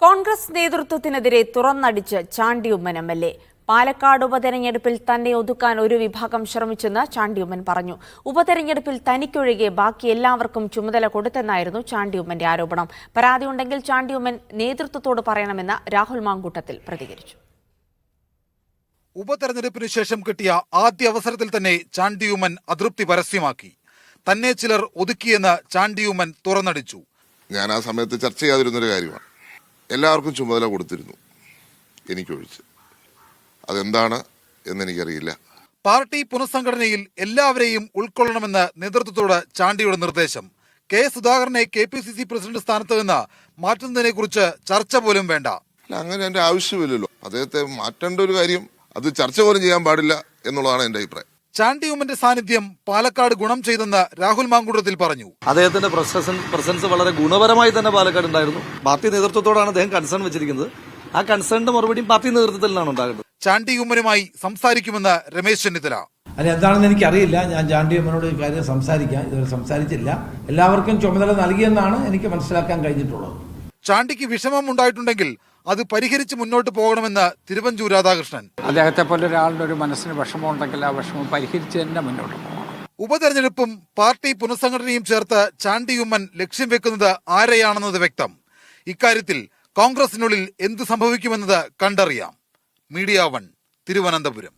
Congress നേതൃത്വത്തിനെതിരെ തുറന്നടിച്ച് Chandy Oommen MLA. Palakkad ഉപതെരഞ്ഞെടുപ്പിൽ തന്നെ ഒതുക്കാൻ ഒരു വിഭാഗം ശ്രമിച്ചെന്ന് ചാണ്ടിയുമ്മൻ പറഞ്ഞു. ഉപതെരഞ്ഞെടുപ്പിൽ തനിക്കൊഴികെ ബാക്കി എല്ലാവർക്കും ചുമതല കൊടുത്തെന്നായിരുന്നു ചാണ്ടിയുമ്മന്റെ ആരോപണം. പരാതിയുണ്ടെങ്കിൽ ചാണ്ടിയുമ്മൻ നേതൃത്വത്തോട് പറയണമെന്ന് രാഹുൽ മാങ്കൂട്ടത്തിൽ പ്രതികരിച്ചു. ഉപതെരഞ്ഞെടുപ്പിന് ശേഷം കിട്ടിയ ആദ്യ അവസരത്തിൽ തന്നെ ചാണ്ടിയുമ്മൻ അതൃപ്തി പരസ്യമാക്കി. തന്നെ ചിലർ ഒതുക്കിയെന്ന് ചാണ്ടിയുമ്മൻ തുറന്നടിച്ചു. ഞാൻ ആ സമയത്ത് ചർച്ച ചെയ്യാതിരുന്നൊരു കാര്യമാണ്. എല്ലാവർക്കും ചുമതല കൊടുത്തിരുന്നു, എനിക്കൊഴിച്ച്. അതെന്താണ് എന്നെനിക്കറിയില്ല. പാർട്ടി പുനഃസംഘടനയിൽ എല്ലാവരെയും ഉൾക്കൊള്ളണമെന്ന് നേതൃത്വത്തോട് ചാണ്ടിയുടെ നിർദ്ദേശം. കെ സുധാകരനെ KPCC പ്രസിഡന്റ് സ്ഥാനത്ത് നിന്ന് മാറ്റുന്നതിനെ കുറിച്ച് ചർച്ച പോലും വേണ്ട. അങ്ങനെ എന്റെ ആവശ്യമില്ലല്ലോ. അദ്ദേഹത്തെ മാറ്റേണ്ട ഒരു കാര്യം അത് ചർച്ച പോലും ചെയ്യാൻ പാടില്ല എന്നുള്ളതാണ് എന്റെ അഭിപ്രായം. ചാണ്ടിയുമ്മന്റെ സാന്നിധ്യം പാലക്കാട് ഗുണം ചെയ്തെന്ന് രാഹുൽ മാങ്കൂട്ടത്തിൽ പറഞ്ഞു. അദ്ദേഹത്തിന്റെ പ്രസൻസ് വളരെ ഗുണപരമായി തന്നെ പാലക്കാട് ഉണ്ടായിരുന്നു. പാർട്ടി നേതൃത്വത്തോടാണ് അദ്ദേഹം കൺസേൺ വെച്ചിരിക്കുന്നത്. ആ കൺസേണിന്റെ മറുപടിയും പാർട്ടി നേതൃത്വത്തിൽ നിന്നാണ് ഉണ്ടാകേണ്ടത്. ചാണ്ടിയുമ്മനുമായി സംസാരിക്കുമെന്ന് രമേശ് ചെന്നിത്തല. അതെന്താണെന്ന് എനിക്കറിയില്ല. ഞാൻ ചാണ്ടിയുമ്മനോട് ഈ കാര്യം സംസാരിക്കാം, ഇതുവരെ സംസാരിച്ചില്ല. എല്ലാവർക്കും ചുമതല നൽകിയെന്നാണ് എനിക്ക് മനസ്സിലാക്കാൻ കഴിഞ്ഞിട്ടുള്ളത്. ചാണ്ടിക്ക് വിഷമം ഉണ്ടായിട്ടുണ്ടെങ്കിൽ അത് പരിഹരിച്ച് മുന്നോട്ട് പോകണമെന്ന് തിരുവഞ്ചൂർ രാധാകൃഷ്ണൻ. അദ്ദേഹത്തെ പോലെ ഒരാളുടെ ഒരു മനസ്സിന് വിഷമം ഉണ്ടെങ്കിൽ ആ വിഷമം പരിഹരിച്ച് തന്നെ മുന്നോട്ട് പോകണം. ഉപതെരഞ്ഞെടുപ്പും പാർട്ടി പുനഃസംഘടനയും ചേർത്ത് ചാണ്ടിയുമ്മൻ ലക്ഷ്യം വെക്കുന്നത് ആരെയാണെന്നത് വ്യക്തം. ഇക്കാര്യത്തിൽ കോൺഗ്രസിനുള്ളിൽ എന്ത് സംഭവിക്കുമെന്നത് കണ്ടറിയാം. മീഡിയ 1, തിരുവനന്തപുരം.